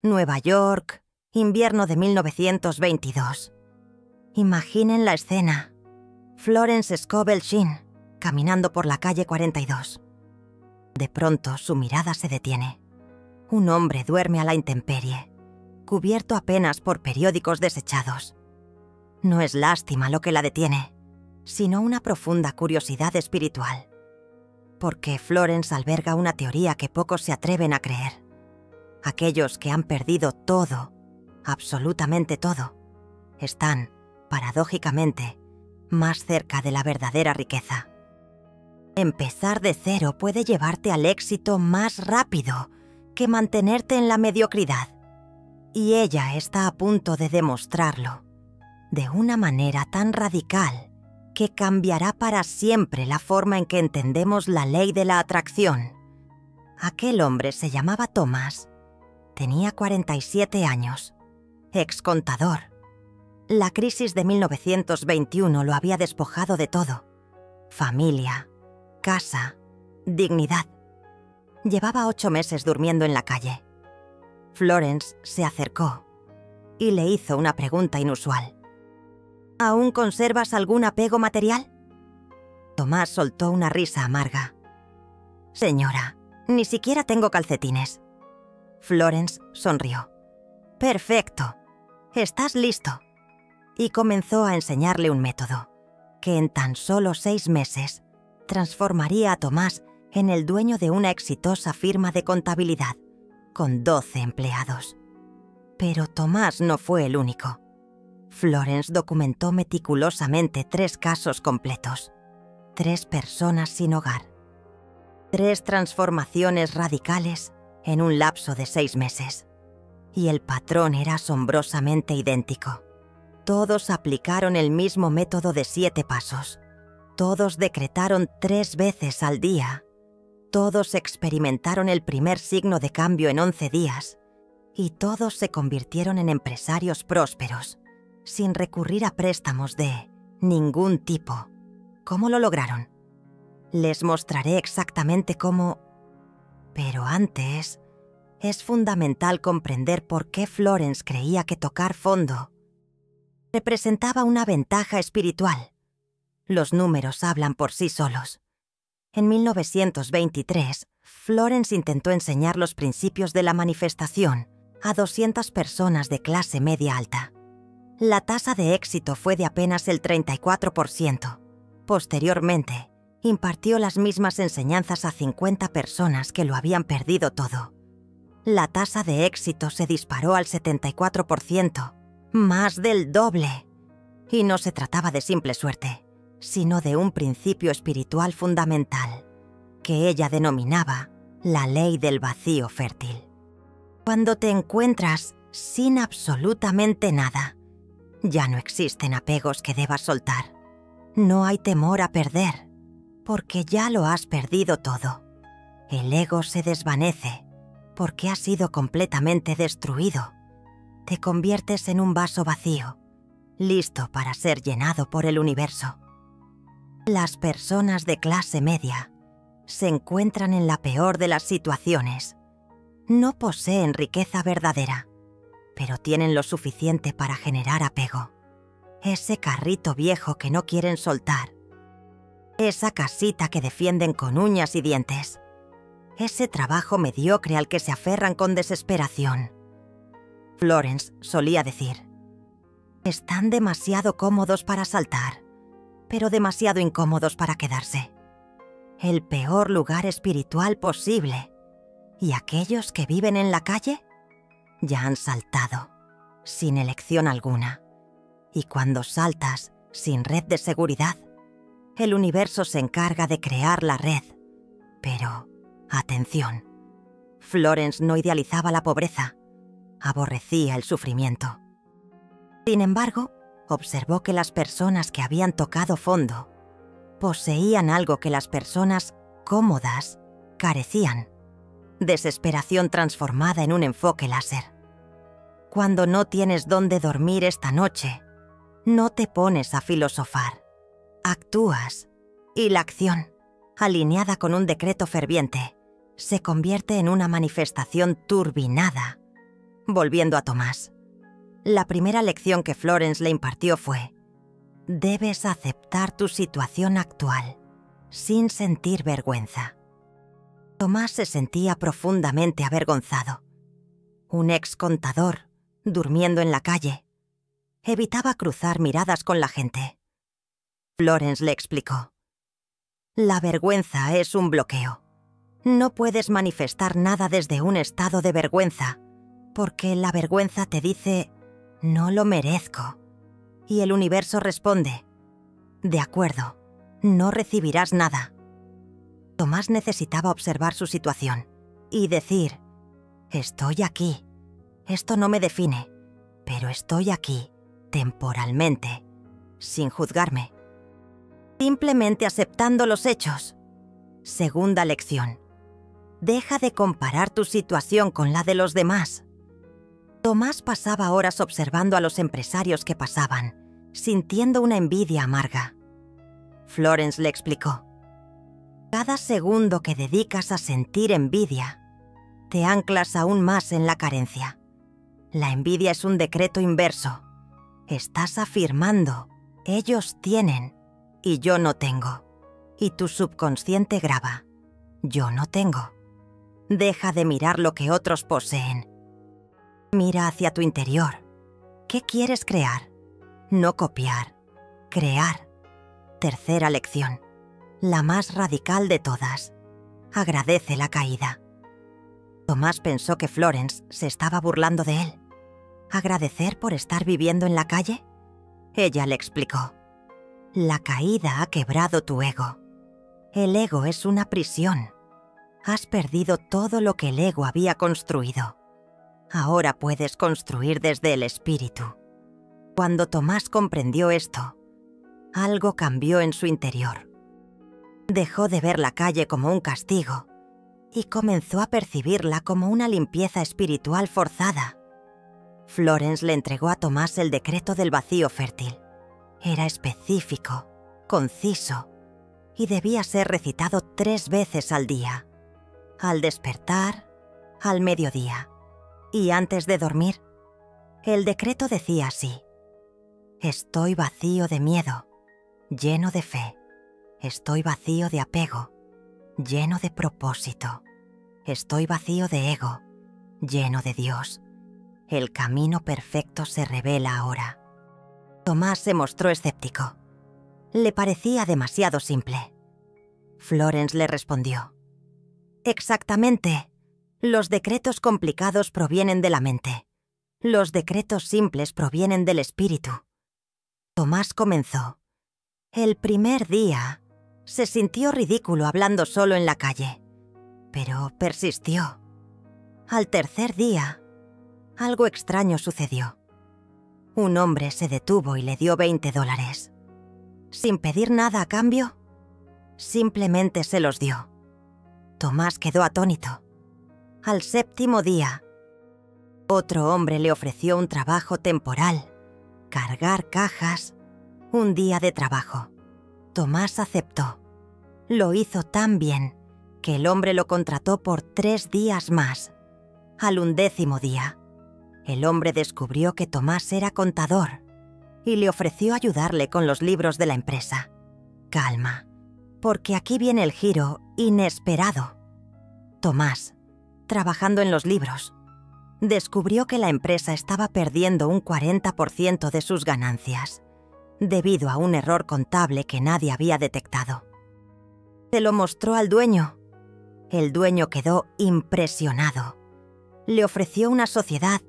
Nueva York, invierno de 1922. Imaginen la escena. Florence Scovel Shinn, caminando por la calle 42. De pronto, su mirada se detiene. Un hombre duerme a la intemperie, cubierto apenas por periódicos desechados. No es lástima lo que la detiene, sino una profunda curiosidad espiritual. Porque Florence alberga una teoría que pocos se atreven a creer. Aquellos que han perdido todo, absolutamente todo, están, paradójicamente, más cerca de la verdadera riqueza. Empezar de cero puede llevarte al éxito más rápido que mantenerte en la mediocridad. Y ella está a punto de demostrarlo, de una manera tan radical que cambiará para siempre la forma en que entendemos la ley de la atracción. Aquel hombre se llamaba Thomas. Tenía 47 años. Excontador. La crisis de 1921 lo había despojado de todo. Familia, casa, dignidad. Llevaba 8 meses durmiendo en la calle. Florence se acercó y le hizo una pregunta inusual. ¿Aún conservas algún apego material? Tomás soltó una risa amarga. Señora, ni siquiera tengo calcetines. Florence sonrió. Perfecto. ¿Estás listo? Y comenzó a enseñarle un método que en tan solo 6 meses transformaría a Tomás en el dueño de una exitosa firma de contabilidad, con 12 empleados. Pero Tomás no fue el único. Florence documentó meticulosamente 3 casos completos, 3 personas sin hogar, 3 transformaciones radicales en un lapso de 6 meses. Y el patrón era asombrosamente idéntico. Todos aplicaron el mismo método de 7 pasos. Todos decretaron 3 veces al día. Todos experimentaron el primer signo de cambio en 11 días. Y todos se convirtieron en empresarios prósperos, sin recurrir a préstamos de ningún tipo. ¿Cómo lo lograron? Les mostraré exactamente cómo... Pero antes, es fundamental comprender por qué Florence creía que tocar fondo representaba una ventaja espiritual. Los números hablan por sí solos. En 1923, Florence intentó enseñar los principios de la manifestación a 200 personas de clase media alta. La tasa de éxito fue de apenas el 34%. Posteriormente, impartió las mismas enseñanzas a 50 personas que lo habían perdido todo. La tasa de éxito se disparó al 74%, más del doble. Y no se trataba de simple suerte, sino de un principio espiritual fundamental, que ella denominaba la ley del vacío fértil. Cuando te encuentras sin absolutamente nada, ya no existen apegos que debas soltar. No hay temor a perder, porque ya lo has perdido todo. El ego se desvanece, porque ha sido completamente destruido. Te conviertes en un vaso vacío, listo para ser llenado por el universo. Las personas de clase media se encuentran en la peor de las situaciones. No poseen riqueza verdadera, pero tienen lo suficiente para generar apego. Ese carrito viejo que no quieren soltar. Esa casita que defienden con uñas y dientes. Ese trabajo mediocre al que se aferran con desesperación. Florence solía decir: están demasiado cómodos para saltar, pero demasiado incómodos para quedarse. El peor lugar espiritual posible. ¿Y aquellos que viven en la calle? Ya han saltado, sin elección alguna. Y cuando saltas sin red de seguridad, el universo se encarga de crear la red. Pero, atención, Florence no idealizaba la pobreza, aborrecía el sufrimiento. Sin embargo, observó que las personas que habían tocado fondo poseían algo que las personas cómodas carecían: desesperación transformada en un enfoque láser. Cuando no tienes dónde dormir esta noche, no te pones a filosofar, actúas, y la acción, alineada con un decreto ferviente, se convierte en una manifestación turbinada volviendo a Tomás. La primera lección que Florence le impartió fue: debes aceptar tu situación actual, sin sentir vergüenza. Tomás se sentía profundamente avergonzado. Un ex contador, durmiendo en la calle, evitaba cruzar miradas con la gente. Florence le explicó: la vergüenza es un bloqueo. No puedes manifestar nada desde un estado de vergüenza, porque la vergüenza te dice: no lo merezco. Y el universo responde: de acuerdo, no recibirás nada. Tomás necesitaba observar su situación y decir: estoy aquí. Esto no me define, pero estoy aquí, temporalmente, sin juzgarme. Simplemente aceptando los hechos. Segunda lección: deja de comparar tu situación con la de los demás. Tomás pasaba horas observando a los empresarios que pasaban, sintiendo una envidia amarga. Florence le explicó: cada segundo que dedicas a sentir envidia, te anclas aún más en la carencia. La envidia es un decreto inverso. Estás afirmando: ellos tienen y yo no tengo. Y tu subconsciente graba: yo no tengo. Deja de mirar lo que otros poseen. Mira hacia tu interior. ¿Qué quieres crear? No copiar, crear. Tercera lección, la más radical de todas: agradece la caída. Tomás pensó que Florence se estaba burlando de él. ¿Agradecer por estar viviendo en la calle? Ella le explicó: la caída ha quebrado tu ego. El ego es una prisión. Has perdido todo lo que el ego había construido. Ahora puedes construir desde el espíritu. Cuando Tomás comprendió esto, algo cambió en su interior. Dejó de ver la calle como un castigo y comenzó a percibirla como una limpieza espiritual forzada. Florence le entregó a Tomás el decreto del vacío fértil. Era específico, conciso y debía ser recitado 3 veces al día: al despertar, al mediodía y antes de dormir. El decreto decía así: estoy vacío de miedo, lleno de fe. Estoy vacío de apego, lleno de propósito. Estoy vacío de ego, lleno de Dios. El camino perfecto se revela ahora. Tomás se mostró escéptico. Le parecía demasiado simple. Florence le respondió: exactamente. Los decretos complicados provienen de la mente. Los decretos simples provienen del espíritu. Tomás comenzó. El primer día se sintió ridículo hablando solo en la calle, pero persistió. Al tercer día, algo extraño sucedió. Un hombre se detuvo y le dio $20. Sin pedir nada a cambio, simplemente se los dio. Tomás quedó atónito. Al 7º día, otro hombre le ofreció un trabajo temporal, cargar cajas, un día de trabajo. Tomás aceptó. Lo hizo tan bien que el hombre lo contrató por 3 días más. Al 11º día, el hombre descubrió que Tomás era contador y le ofreció ayudarle con los libros de la empresa. Calma, porque aquí viene el giro inesperado. Tomás, trabajando en los libros, descubrió que la empresa estaba perdiendo un 40% de sus ganancias, debido a un error contable que nadie había detectado. Se lo mostró al dueño. El dueño quedó impresionado. Le ofreció una sociedad.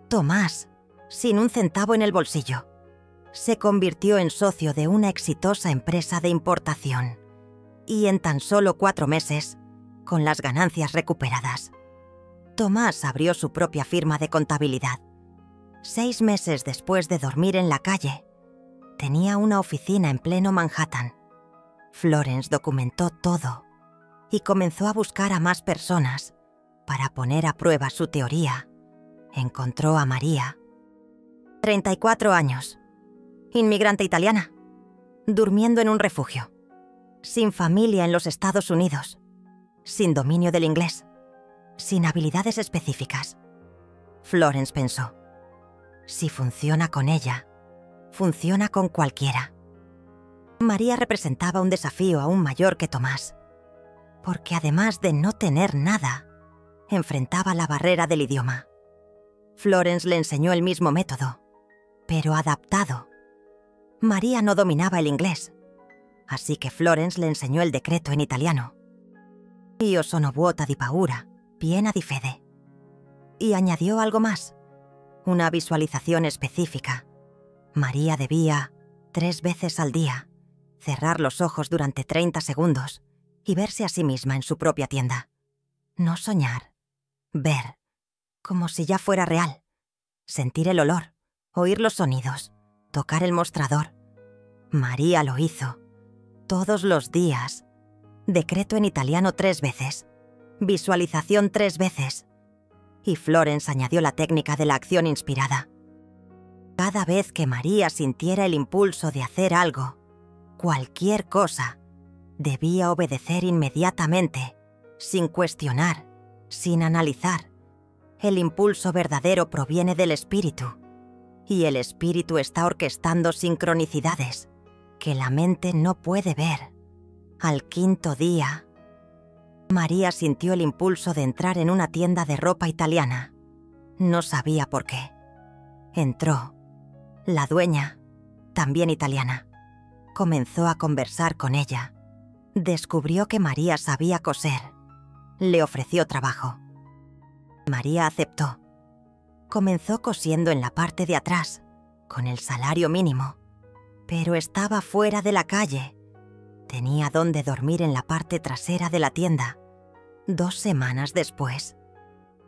Tomás, sin un centavo en el bolsillo, se convirtió en socio de una exitosa empresa de importación. Y en tan solo 4 meses, con las ganancias recuperadas, Tomás abrió su propia firma de contabilidad. 6 meses después de dormir en la calle, tenía una oficina en pleno Manhattan. Florence documentó todo y comenzó a buscar a más personas para poner a prueba su teoría. Encontró a María, 34 años, inmigrante italiana, durmiendo en un refugio, sin familia en los Estados Unidos, sin dominio del inglés, sin habilidades específicas. Florence pensó. Si funciona con ella, funciona con cualquiera. María representaba un desafío aún mayor que Tomás, porque además de no tener nada, enfrentaba la barrera del idioma. Florence le enseñó el mismo método, pero adaptado. María no dominaba el inglés, así que Florence le enseñó el decreto en italiano. Io sono vuota di paura, piena di fede. Y añadió algo más, una visualización específica. María debía, 3 veces al día, cerrar los ojos durante 30 segundos y verse a sí misma en su propia tienda. No soñar, ver, como si ya fuera real. Sentir el olor, oír los sonidos, tocar el mostrador. María lo hizo, todos los días. Decreto en italiano 3 veces, visualización 3 veces. Y Florence añadió la técnica de la acción inspirada. Cada vez que María sintiera el impulso de hacer algo, cualquier cosa, debía obedecer inmediatamente, sin cuestionar, sin analizar. El impulso verdadero proviene del espíritu, y el espíritu está orquestando sincronicidades que la mente no puede ver. Al 5.º día, María sintió el impulso de entrar en una tienda de ropa italiana. No sabía por qué. Entró. La dueña, también italiana, comenzó a conversar con ella. Descubrió que María sabía coser. Le ofreció trabajo. María aceptó. Comenzó cosiendo en la parte de atrás, con el salario mínimo, pero estaba fuera de la calle. Tenía dónde dormir en la parte trasera de la tienda. 2 semanas después,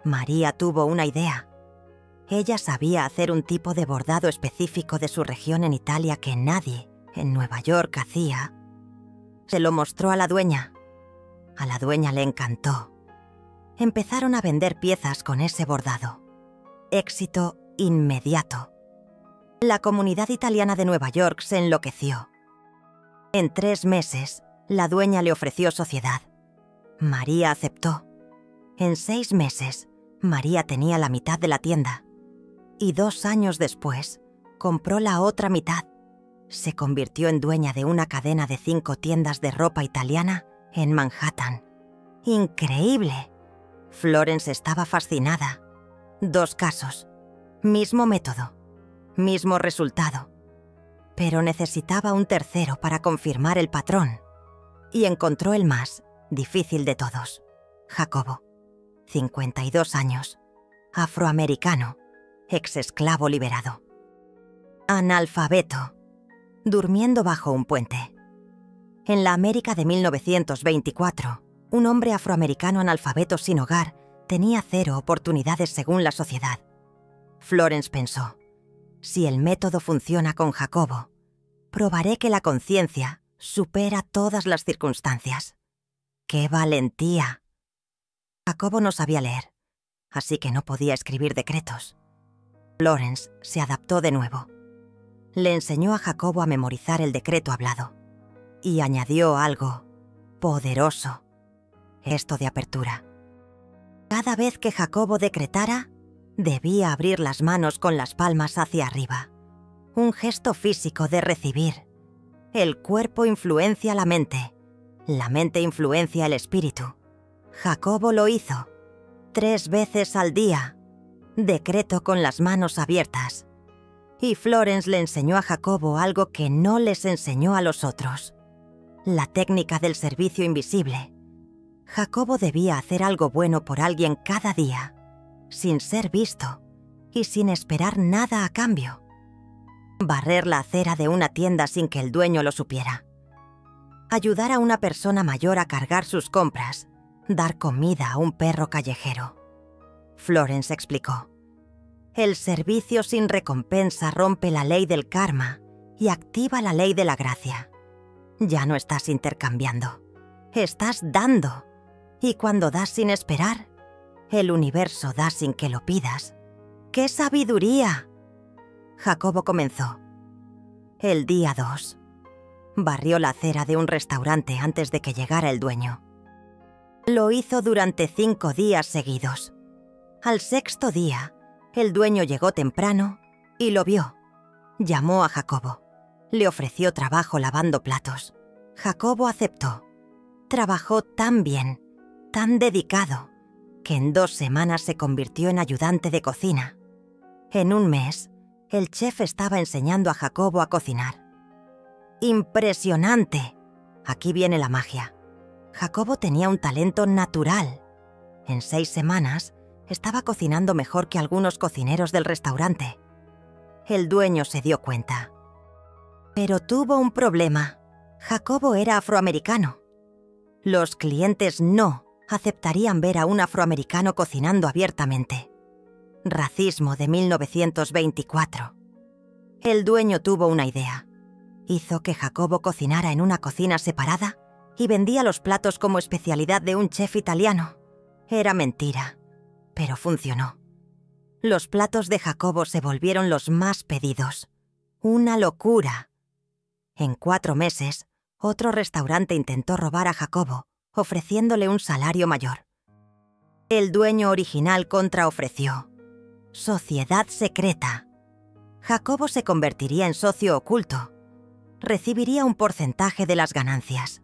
María tuvo una idea. Ella sabía hacer un tipo de bordado específico de su región en Italia que nadie en Nueva York hacía. Se lo mostró a la dueña. A la dueña le encantó. Empezaron a vender piezas con ese bordado. Éxito inmediato. La comunidad italiana de Nueva York se enloqueció. En 3 meses, la dueña le ofreció sociedad. María aceptó. En 6 meses, María tenía la mitad de la tienda. Y 2 años después, compró la otra mitad. Se convirtió en dueña de una cadena de 5 tiendas de ropa italiana en Manhattan. ¡Increíble! Florence estaba fascinada. 2 casos. Mismo método. Mismo resultado. Pero necesitaba un tercero para confirmar el patrón. Y encontró el más difícil de todos. Jacobo, 52 años, afroamericano, exesclavo liberado. Analfabeto, durmiendo bajo un puente. En la América de 1924, un hombre afroamericano analfabeto sin hogar tenía 0 oportunidades según la sociedad. Florence pensó, si el método funciona con Jacobo, probaré que la conciencia supera todas las circunstancias. ¡Qué valentía! Jacobo no sabía leer, así que no podía escribir decretos. Florence se adaptó de nuevo. Le enseñó a Jacobo a memorizar el decreto hablado y añadió algo poderoso, gesto de apertura. Cada vez que Jacobo decretara, debía abrir las manos con las palmas hacia arriba. Un gesto físico de recibir. El cuerpo influencia la mente influencia el espíritu. Jacobo lo hizo 3 veces al día. Decreto con las manos abiertas. Y Florence le enseñó a Jacobo algo que no les enseñó a los otros. La técnica del servicio invisible. Jacobo debía hacer algo bueno por alguien cada día, sin ser visto y sin esperar nada a cambio. Barrer la acera de una tienda sin que el dueño lo supiera. Ayudar a una persona mayor a cargar sus compras. Dar comida a un perro callejero. Florence explicó. El servicio sin recompensa rompe la ley del karma y activa la ley de la gracia. Ya no estás intercambiando. Estás dando. Y cuando das sin esperar, el universo da sin que lo pidas. ¡Qué sabiduría! Jacobo comenzó. El día 2. Barrió la acera de un restaurante antes de que llegara el dueño. Lo hizo durante 5 días seguidos. Al 6.º día, El dueño llegó temprano y lo vio. Llamó a Jacobo. Le ofreció trabajo lavando platos. Jacobo aceptó. Trabajó tan bien, tan dedicado, que en 2 semanas se convirtió en ayudante de cocina. En un mes, el chef estaba enseñando a Jacobo a cocinar. ¡Impresionante! Aquí viene la magia. Jacobo tenía un talento natural. En 6 semanas, estaba cocinando mejor que algunos cocineros del restaurante. El dueño se dio cuenta. Pero tuvo un problema. Jacobo era afroamericano. Los clientes no aceptarían ver a un afroamericano cocinando abiertamente. Racismo de 1924. El dueño tuvo una idea. Hizo que Jacobo cocinara en una cocina separada y vendía los platos como especialidad de un chef italiano. Era mentira, pero funcionó. Los platos de Jacobo se volvieron los más pedidos. Una locura. En 4 meses, otro restaurante intentó robar a Jacobo, ofreciéndole un salario mayor. El dueño original contraofreció. Sociedad secreta. Jacobo se convertiría en socio oculto. Recibiría un porcentaje de las ganancias.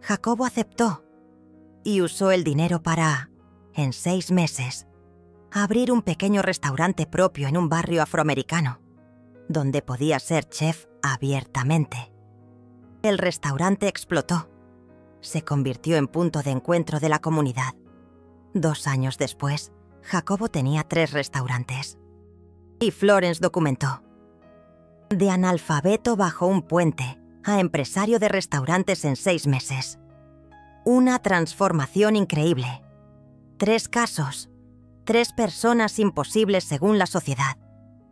Jacobo aceptó y usó el dinero para, en 6 meses, abrir un pequeño restaurante propio en un barrio afroamericano, donde podía ser chef abiertamente. El restaurante explotó. Se convirtió en punto de encuentro de la comunidad. 2 años después, Jacobo tenía 3 restaurantes. Y Florence documentó. De analfabeto bajo un puente a empresario de restaurantes en 6 meses. Una transformación increíble. 3 casos. 3 personas imposibles según la sociedad.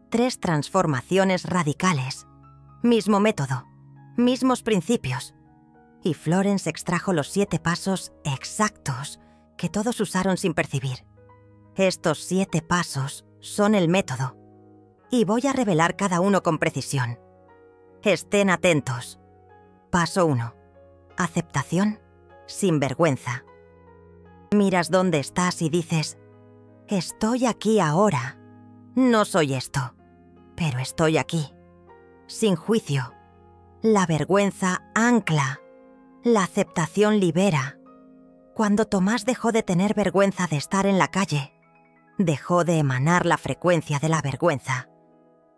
3 transformaciones radicales. Mismo método. Mismos principios. Y Florence extrajo los 7 pasos exactos que todos usaron sin percibir. Estos 7 pasos son el método. Y voy a revelar cada uno con precisión. Estén atentos. Paso 1. Aceptación sin vergüenza. Miras dónde estás y dices, estoy aquí ahora. No soy esto, pero estoy aquí. Sin juicio. La vergüenza ancla. La aceptación libera. Cuando Tomás dejó de tener vergüenza de estar en la calle, dejó de emanar la frecuencia de la vergüenza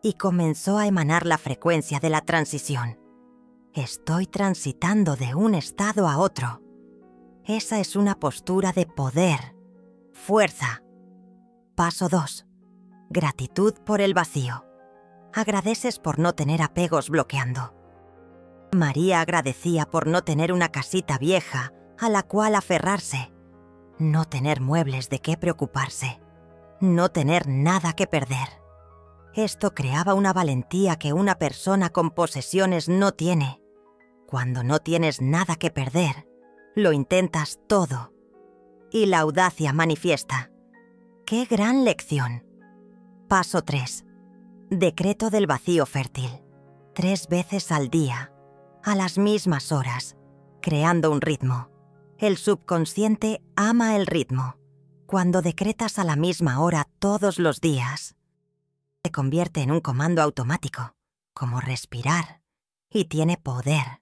y comenzó a emanar la frecuencia de la transición. Estoy transitando de un estado a otro. Esa es una postura de poder, fuerza. Paso 2. Gratitud por el vacío. Agradeces por no tener apegos bloqueando. María agradecía por no tener una casita vieja a la cual aferrarse, no tener muebles de qué preocuparse, no tener nada que perder. Esto creaba una valentía que una persona con posesiones no tiene. Cuando no tienes nada que perder, lo intentas todo. Y la audacia manifiesta. ¡Qué gran lección! Paso 3. Decreto del vacío fértil. 3 veces al día, a las mismas horas, creando un ritmo. El subconsciente ama el ritmo. Cuando decretas a la misma hora todos los días, se convierte en un comando automático, como respirar, y tiene poder.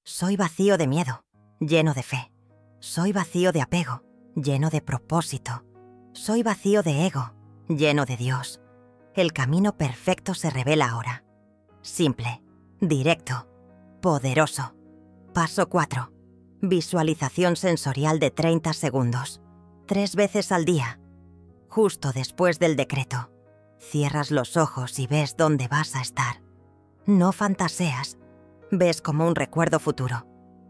Soy vacío de miedo, lleno de fe. Soy vacío de apego, lleno de propósito. Soy vacío de ego, lleno de Dios. El camino perfecto se revela ahora. Simple, directo, poderoso. Paso 4. Visualización sensorial de 30 segundos. 3 veces al día. Justo después del decreto. Cierras los ojos y ves dónde vas a estar. No fantaseas. Ves como un recuerdo futuro.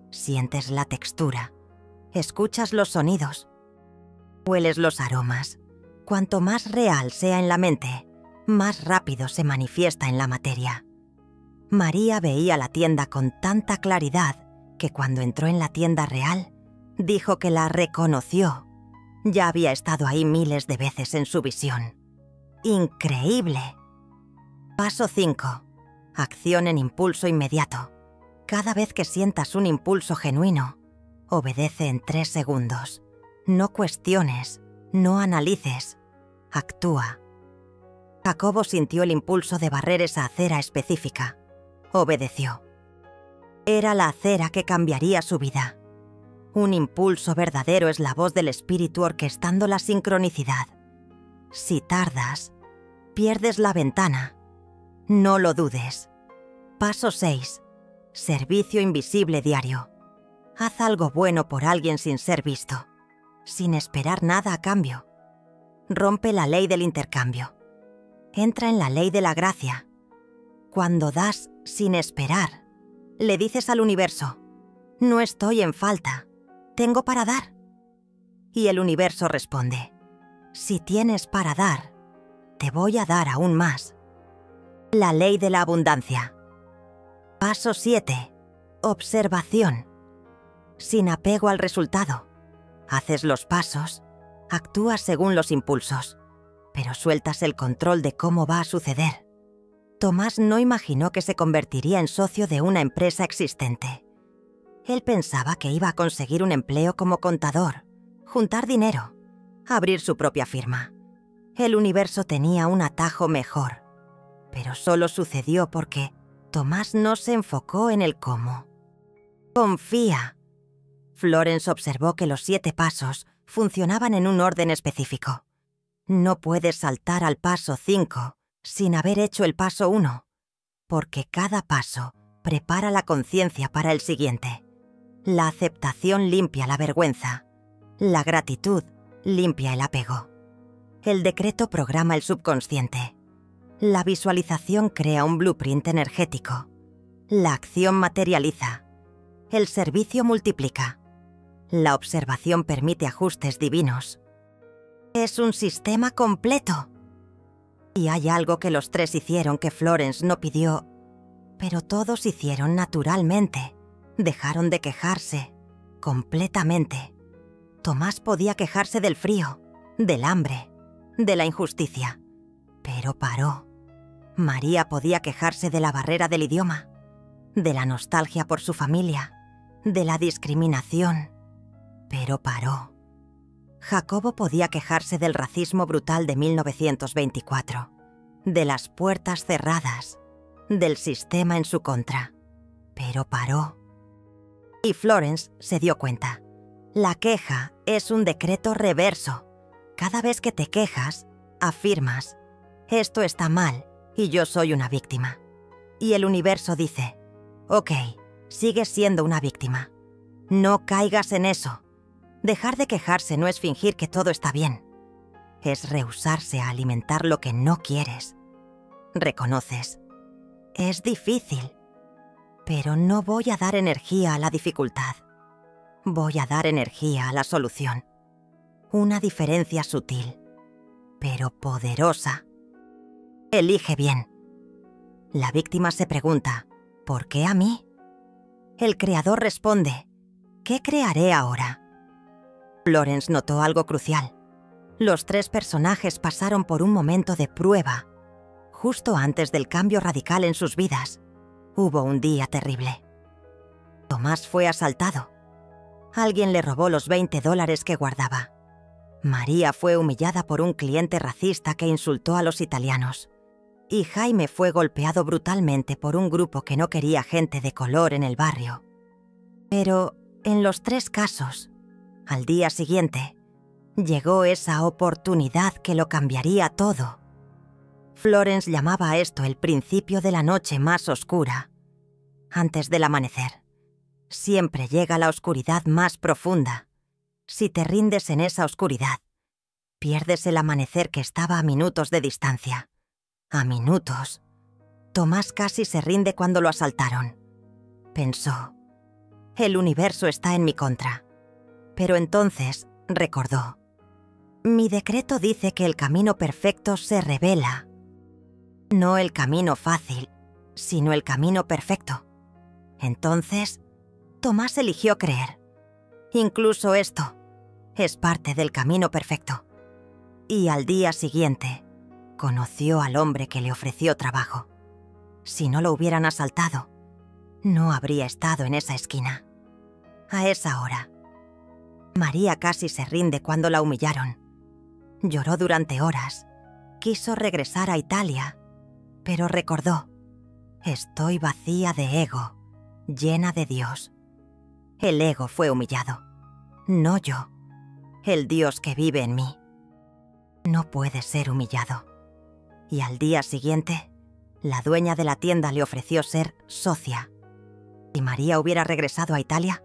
Sientes la textura. Escuchas los sonidos. Hueles los aromas. Cuanto más real sea en la mente, más rápido se manifiesta en la materia. María veía la tienda con tanta claridad que cuando entró en la tienda real, dijo que la reconoció. Ya había estado ahí miles de veces en su visión. ¡Increíble! Paso 5. Acción en impulso inmediato. Cada vez que sientas un impulso genuino, obedece en 3 segundos. No cuestiones, no analices. Actúa. Jacobo sintió el impulso de barrer esa acera específica. Obedeció. Era la acera que cambiaría su vida. Un impulso verdadero es la voz del espíritu orquestando la sincronicidad. Si tardas, pierdes la ventana. No lo dudes. Paso 6. Servicio invisible diario. Haz algo bueno por alguien sin ser visto, sin esperar nada a cambio. Rompe la ley del intercambio. Entra en la ley de la gracia. Cuando das sin esperar, le dices al universo, no estoy en falta, tengo para dar. Y el universo responde, si tienes para dar, te voy a dar aún más. La ley de la abundancia. Paso 7. Observación. Sin apego al resultado. Haces los pasos, actúas según los impulsos, pero sueltas el control de cómo va a suceder. Tomás no imaginó que se convertiría en socio de una empresa existente. Él pensaba que iba a conseguir un empleo como contador, juntar dinero, abrir su propia firma. El universo tenía un atajo mejor, pero solo sucedió porque Tomás no se enfocó en el cómo. Confía. Florence observó que los 7 pasos funcionaban en un orden específico. No puedes saltar al paso 5 sin haber hecho el paso 1, porque cada paso prepara la conciencia para el siguiente. La aceptación limpia la vergüenza. La gratitud limpia el apego. El decreto programa el subconsciente. La visualización crea un blueprint energético. La acción materializa. El servicio multiplica. La observación permite ajustes divinos. Es un sistema completo. Y hay algo que los 3 hicieron que Florence no pidió, pero todos hicieron naturalmente. Dejaron de quejarse, completamente. Tomás podía quejarse del frío, del hambre, de la injusticia, pero paró. María podía quejarse de la barrera del idioma, de la nostalgia por su familia, de la discriminación, pero paró. Jacobo podía quejarse del racismo brutal de 1924, de las puertas cerradas, del sistema en su contra, pero paró. Y Florence se dio cuenta. La queja es un decreto reverso. Cada vez que te quejas, afirmas, esto está mal y yo soy una víctima. Y el universo dice, ok, sigues siendo una víctima. No caigas en eso. Dejar de quejarse no es fingir que todo está bien. Es rehusarse a alimentar lo que no quieres. Reconoces. Es difícil, pero no voy a dar energía a la dificultad. Voy a dar energía a la solución. Una diferencia sutil, pero poderosa. Elige bien. La víctima se pregunta, ¿por qué a mí? El creador responde, ¿qué crearé ahora? Florence notó algo crucial. Los 3 personajes pasaron por un momento de prueba. Justo antes del cambio radical en sus vidas, hubo un día terrible. Tomás fue asaltado. Alguien le robó los $20 que guardaba. María fue humillada por un cliente racista que insultó a los italianos. Y Jaime fue golpeado brutalmente por un grupo que no quería gente de color en el barrio. Pero en los 3 casos, al día siguiente, llegó esa oportunidad que lo cambiaría todo. Florence llamaba a esto el principio de la noche más oscura. Antes del amanecer, siempre llega la oscuridad más profunda. Si te rindes en esa oscuridad, pierdes el amanecer que estaba a minutos de distancia. A minutos. Tomás casi se rinde cuando lo asaltaron. Pensó, el universo está en mi contra. Pero entonces recordó, mi decreto dice que el camino perfecto se revela. No el camino fácil, sino el camino perfecto. Entonces, Tomás eligió creer. Incluso esto es parte del camino perfecto. Y al día siguiente, conoció al hombre que le ofreció trabajo. Si no lo hubieran asaltado, no habría estado en esa esquina. A esa hora. María casi se rinde cuando la humillaron. Lloró durante horas. Quiso regresar a Italia, pero recordó: estoy vacía de ego, llena de Dios. El ego fue humillado, no yo, el Dios que vive en mí. No puede ser humillado. Y al día siguiente, la dueña de la tienda le ofreció ser socia. Si María hubiera regresado a Italia,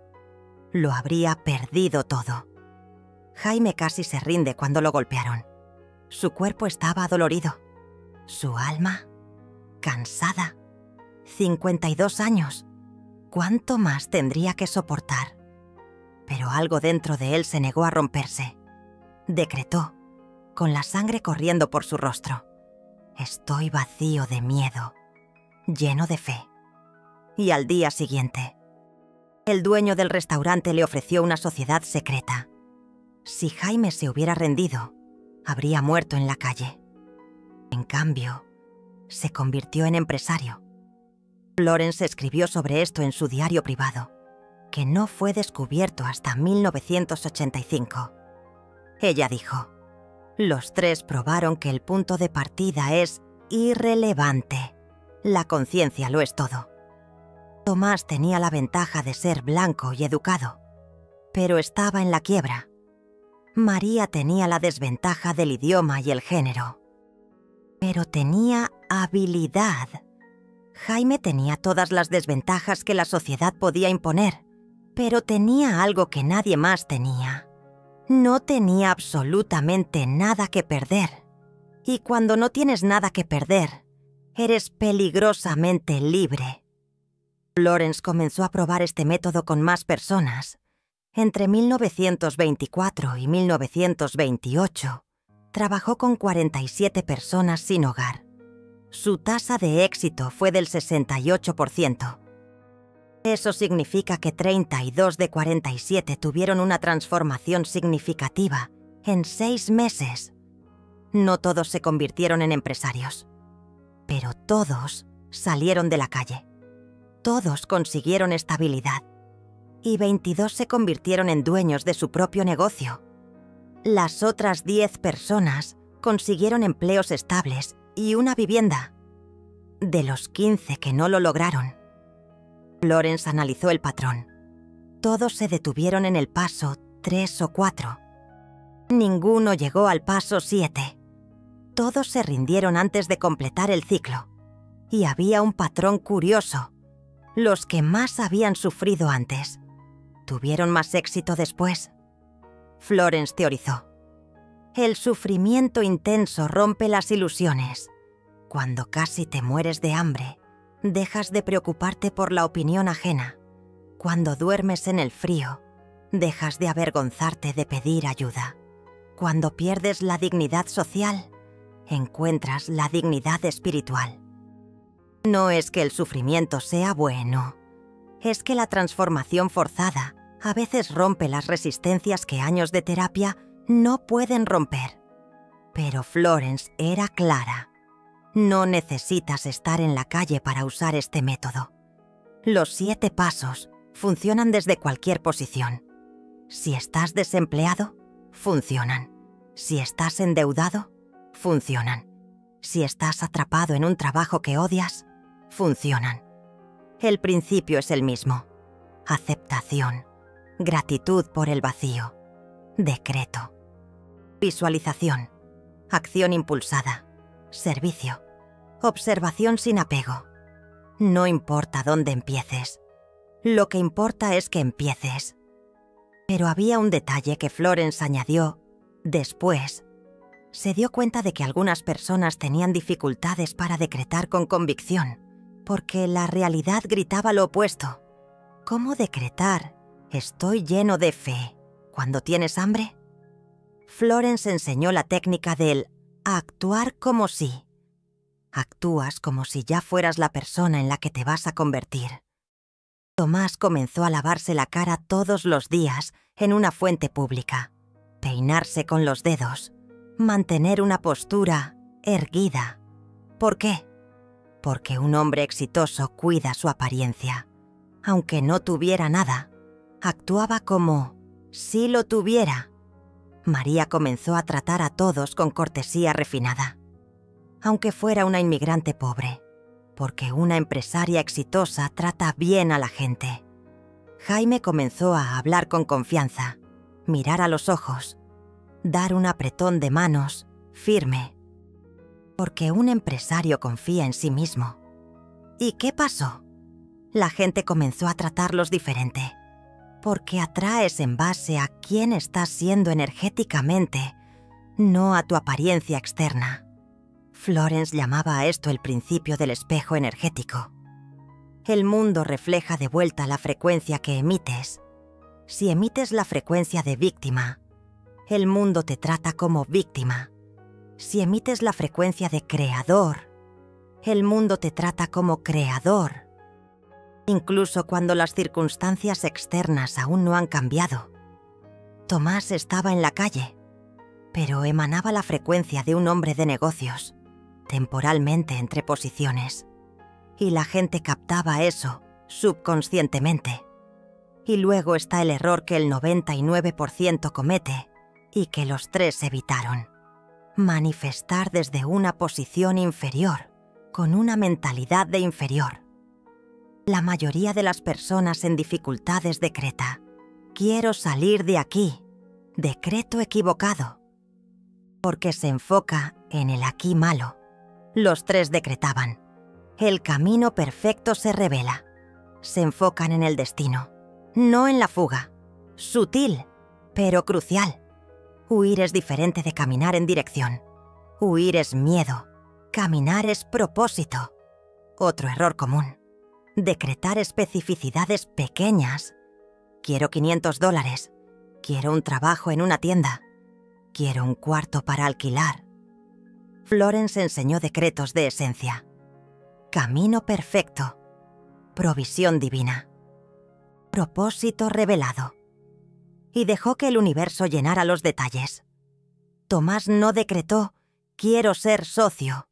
lo habría perdido todo. Jaime casi se rinde cuando lo golpearon. Su cuerpo estaba adolorido. Su alma, cansada. 52 años. ¿Cuánto más tendría que soportar? Pero algo dentro de él se negó a romperse. Decretó, con la sangre corriendo por su rostro: estoy vacío de miedo, lleno de fe. Y al día siguiente, el dueño del restaurante le ofreció una sociedad secreta. Si Jaime se hubiera rendido, habría muerto en la calle. En cambio, se convirtió en empresario. Florence escribió sobre esto en su diario privado, que no fue descubierto hasta 1985. Ella dijo: los tres probaron que el punto de partida es irrelevante. La conciencia lo es todo. Tomás tenía la ventaja de ser blanco y educado, pero estaba en la quiebra. María tenía la desventaja del idioma y el género, pero tenía habilidad. Jaime tenía todas las desventajas que la sociedad podía imponer, pero tenía algo que nadie más tenía. No tenía absolutamente nada que perder. Y cuando no tienes nada que perder, eres peligrosamente libre. Florence comenzó a probar este método con más personas. Entre 1924 y 1928, trabajó con 47 personas sin hogar. Su tasa de éxito fue del 68%. Eso significa que 32 de 47 tuvieron una transformación significativa en 6 meses. No todos se convirtieron en empresarios, pero todos salieron de la calle. Todos consiguieron estabilidad y 22 se convirtieron en dueños de su propio negocio. Las otras 10 personas consiguieron empleos estables y una vivienda. De los 15 que no lo lograron, Florence analizó el patrón. Todos se detuvieron en el paso 3 o 4. Ninguno llegó al paso 7. Todos se rindieron antes de completar el ciclo. Y había un patrón curioso. Los que más habían sufrido antes tuvieron más éxito después. Florence teorizó: el sufrimiento intenso rompe las ilusiones. Cuando casi te mueres de hambre, dejas de preocuparte por la opinión ajena. Cuando duermes en el frío, dejas de avergonzarte de pedir ayuda. Cuando pierdes la dignidad social, encuentras la dignidad espiritual. No es que el sufrimiento sea bueno, es que la transformación forzada a veces rompe las resistencias que años de terapia no pueden romper. Pero Florence era clara. No necesitas estar en la calle para usar este método. Los 7 pasos funcionan desde cualquier posición. Si estás desempleado, funcionan. Si estás endeudado, funcionan. Si estás atrapado en un trabajo que odias, funcionan. El principio es el mismo: aceptación, gratitud por el vacío, decreto, visualización, acción impulsada, servicio, observación sin apego. No importa dónde empieces, lo que importa es que empieces. Pero había un detalle que Florence añadió después. Se dio cuenta de que algunas personas tenían dificultades para decretar con convicción, porque la realidad gritaba lo opuesto. ¿Cómo decretar «estoy lleno de fe» cuando tienes hambre? Florence enseñó la técnica del actuar como si. Actúas como si ya fueras la persona en la que te vas a convertir. Tomás comenzó a lavarse la cara todos los días en una fuente pública, peinarse con los dedos, mantener una postura erguida. ¿Por qué? Porque un hombre exitoso cuida su apariencia. Aunque no tuviera nada, actuaba como si lo tuviera. María comenzó a tratar a todos con cortesía refinada. aunque fuera una inmigrante pobre, porque una empresaria exitosa trata bien a la gente. Jaime comenzó a hablar con confianza, mirar a los ojos, dar un apretón de manos firme, porque un empresario confía en sí mismo. ¿Y qué pasó? La gente comenzó a tratarlos diferente, porque atraes en base a quién estás siendo energéticamente, no a tu apariencia externa. Florence llamaba a esto el principio del espejo energético. El mundo refleja de vuelta la frecuencia que emites. Si emites la frecuencia de víctima, el mundo te trata como víctima. Si emites la frecuencia de creador, el mundo te trata como creador. Incluso cuando las circunstancias externas aún no han cambiado. Tomás estaba en la calle, pero emanaba la frecuencia de un hombre de negocios, temporalmente entre posiciones. Y la gente captaba eso subconscientemente. Y luego está el error que el 99% comete y que los 3 evitaron. Manifestar desde una posición inferior, con una mentalidad de inferior. La mayoría de las personas en dificultades decreta: quiero salir de aquí. Decreto equivocado. Porque se enfoca en el aquí malo. Los 3 decretaban: el camino perfecto se revela. Se enfocan en el destino, no en la fuga. Sutil, pero crucial. Huir es diferente de caminar en dirección. Huir es miedo. Caminar es propósito. Otro error común: decretar especificidades pequeñas. Quiero $500. Quiero un trabajo en una tienda. Quiero un cuarto para alquilar. Florence enseñó decretos de esencia. Camino perfecto. Provisión divina. Propósito revelado. Y dejó que el universo llenara los detalles. Tomás no decretó: quiero ser socio.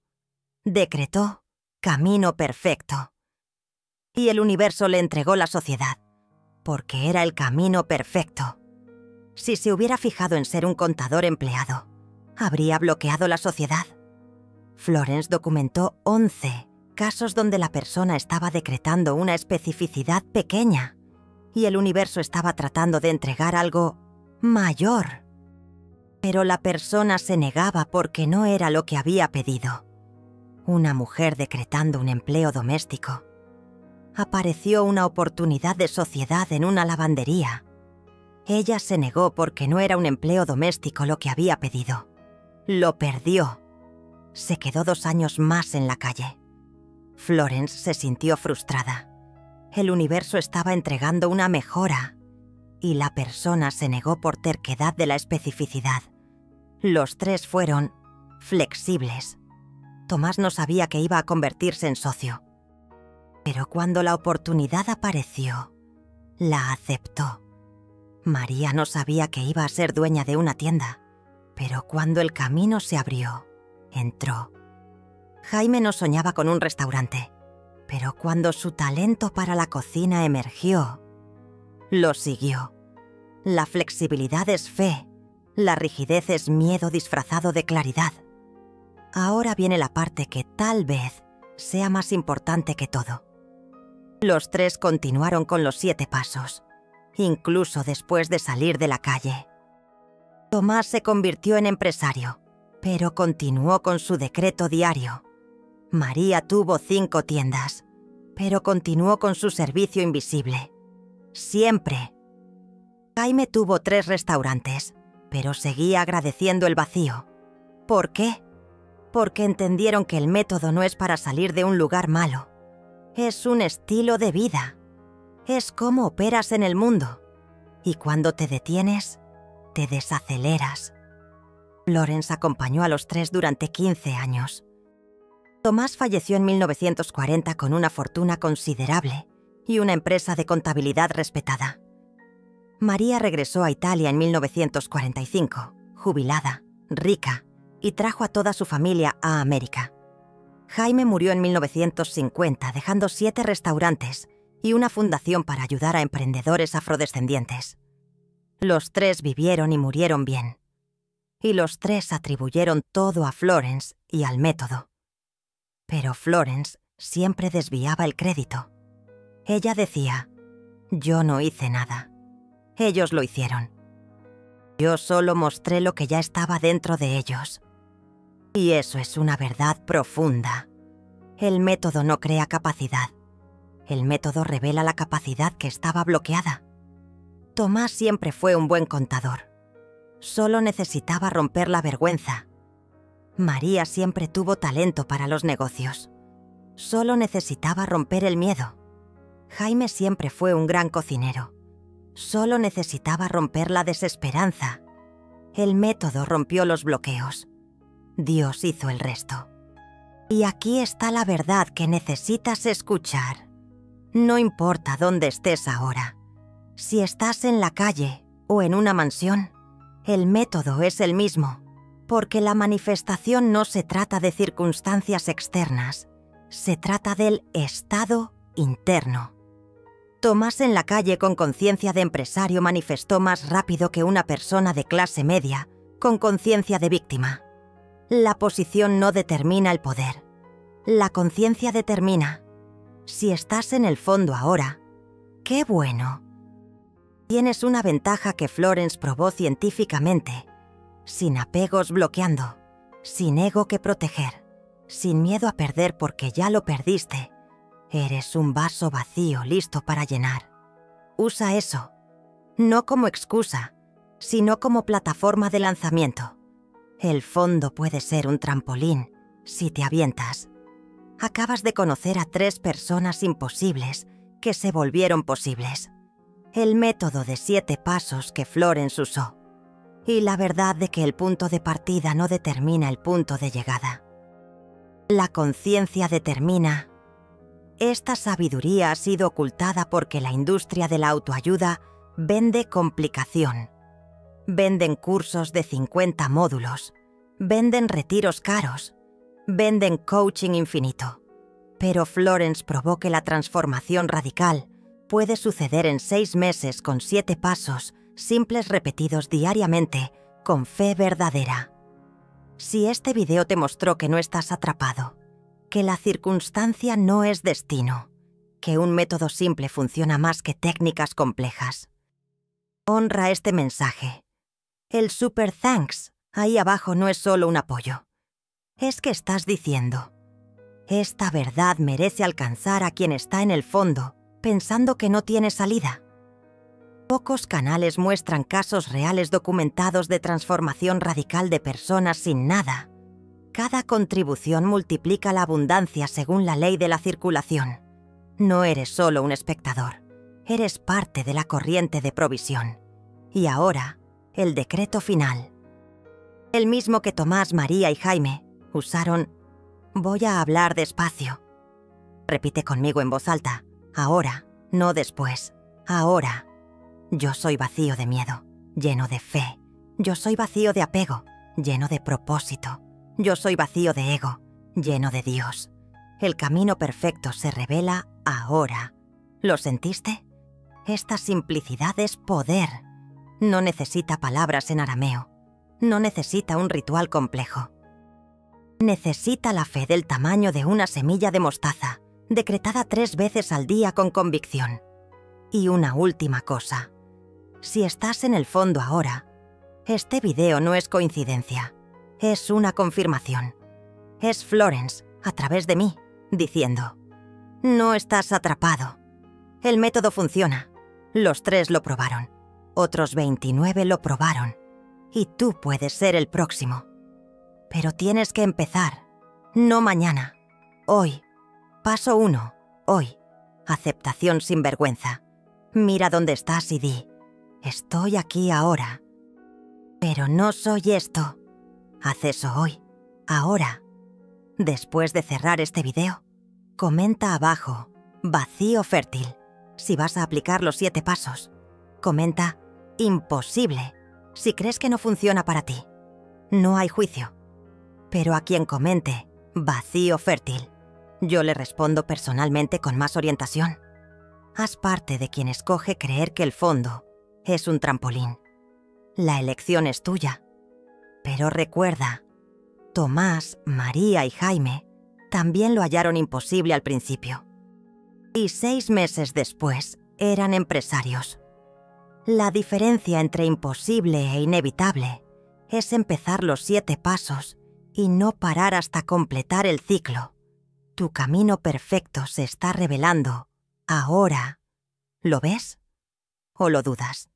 Decretó: camino perfecto. Y el universo le entregó la sociedad, porque era el camino perfecto. Si se hubiera fijado en ser un contador empleado, ¿habría bloqueado la sociedad? Florence documentó 11 casos donde la persona estaba decretando una especificidad pequeña y el universo estaba tratando de entregar algo mayor. Pero la persona se negaba porque no era lo que había pedido. Una mujer decretando un empleo doméstico. Apareció una oportunidad de sociedad en una lavandería. Ella se negó porque no era un empleo doméstico lo que había pedido. Lo perdió. Se quedó 2 años más en la calle. Florence se sintió frustrada. El universo estaba entregando una mejora y la persona se negó por terquedad de la especificidad. Los 3 fueron flexibles. Tomás no sabía que iba a convertirse en socio. Pero cuando la oportunidad apareció, la aceptó. María no sabía que iba a ser dueña de una tienda, pero cuando el camino se abrió, entró. Jaime no soñaba con un restaurante, pero cuando su talento para la cocina emergió, lo siguió. La flexibilidad es fe, la rigidez es miedo disfrazado de claridad. Ahora viene la parte que tal vez sea más importante que todo. Los 3 continuaron con los 7 pasos, incluso después de salir de la calle. Tomás se convirtió en empresario, pero continuó con su decreto diario. María tuvo 5 tiendas, pero continuó con su servicio invisible. Siempre. Jaime tuvo 3 restaurantes, pero seguía agradeciendo el vacío. ¿Por qué? Porque entendieron que el método no es para salir de un lugar malo. Es un estilo de vida. Es cómo operas en el mundo. Y cuando te detienes, te desaceleras. Florence acompañó a los 3 durante 15 años. Tomás falleció en 1940 con una fortuna considerable y una empresa de contabilidad respetada. María regresó a Italia en 1945, jubilada, rica, y trajo a toda su familia a América. Jaime murió en 1950, dejando 7 restaurantes y una fundación para ayudar a emprendedores afrodescendientes. Los 3 vivieron y murieron bien. Y los 3 atribuyeron todo a Florence y al método. Pero Florence siempre desviaba el crédito. Ella decía, yo no hice nada. Ellos lo hicieron. Yo solo mostré lo que ya estaba dentro de ellos. Y eso es una verdad profunda. El método no crea capacidad. El método revela la capacidad que estaba bloqueada. Tomás siempre fue un buen contador. Solo necesitaba romper la vergüenza. María siempre tuvo talento para los negocios. Solo necesitaba romper el miedo. Jaime siempre fue un gran cocinero. Solo necesitaba romper la desesperanza. El método rompió los bloqueos. Dios hizo el resto. Y aquí está la verdad que necesitas escuchar. No importa dónde estés ahora. Si estás en la calle o en una mansión, el método es el mismo, porque la manifestación no se trata de circunstancias externas, se trata del estado interno. Tomás en la calle con conciencia de empresario manifestó más rápido que una persona de clase media con conciencia de víctima. La posición no determina el poder. La conciencia determina. Si estás en el fondo ahora, ¡qué bueno! Tienes una ventaja que Florence probó científicamente, sin apegos bloqueando, sin ego que proteger, sin miedo a perder porque ya lo perdiste. Eres un vaso vacío listo para llenar. Usa eso, no como excusa, sino como plataforma de lanzamiento. El fondo puede ser un trampolín si te avientas. Acabas de conocer a 3 personas imposibles que se volvieron posibles. El método de 7 pasos que Florence usó. Y la verdad de que el punto de partida no determina el punto de llegada. La conciencia determina. Esta sabiduría ha sido ocultada porque la industria de la autoayuda vende complicación. Venden cursos de 50 módulos. Venden retiros caros. Venden coaching infinito. Pero Florence probó que la transformación radical puede suceder en 6 meses con 7 pasos simples repetidos diariamente con fe verdadera. Si este video te mostró que no estás atrapado, que la circunstancia no es destino, que un método simple funciona más que técnicas complejas, honra este mensaje. El super thanks ahí abajo no es solo un apoyo. Es que estás diciendo, esta verdad merece alcanzar a quien está en el fondo pensando que no tiene salida. Pocos canales muestran casos reales documentados de transformación radical de personas sin nada. Cada contribución multiplica la abundancia según la ley de la circulación. No eres solo un espectador, eres parte de la corriente de provisión. Y ahora, el decreto final. El mismo que Tomás, María y Jaime usaron. Voy a hablar despacio. Repite conmigo en voz alta. Ahora, no después. Ahora. Yo soy vacío de miedo, lleno de fe. Yo soy vacío de apego, lleno de propósito. Yo soy vacío de ego, lleno de Dios. El camino perfecto se revela ahora. ¿Lo sentiste? Esta simplicidad es poder. No necesita palabras en arameo. No necesita un ritual complejo. Necesita la fe del tamaño de una semilla de mostaza, decretada 3 veces al día con convicción. Y una última cosa. Si estás en el fondo ahora, este video no es coincidencia. Es una confirmación. Es Florence, a través de mí, diciendo, no estás atrapado. El método funciona. Los 3 lo probaron. Otros 29 lo probaron. Y tú puedes ser el próximo. Pero tienes que empezar. No mañana. Hoy. Paso 1. Hoy. Aceptación sin vergüenza. Mira dónde estás y di, estoy aquí ahora. Pero no soy esto. Haz eso hoy. Ahora. Después de cerrar este video, comenta abajo, vacío fértil, si vas a aplicar los 7 pasos. Comenta, imposible, si crees que no funciona para ti. No hay juicio. Pero a quien comente, vacío fértil, yo le respondo personalmente con más orientación. Haz parte de quien escoge creer que el fondo es un trampolín. La elección es tuya. Pero recuerda, Tomás, María y Jaime también lo hallaron imposible al principio. Y 6 meses después eran empresarios. La diferencia entre imposible e inevitable es empezar los 7 pasos y no parar hasta completar el ciclo. Tu camino perfecto se está revelando ahora. ¿Lo ves? ¿O lo dudas?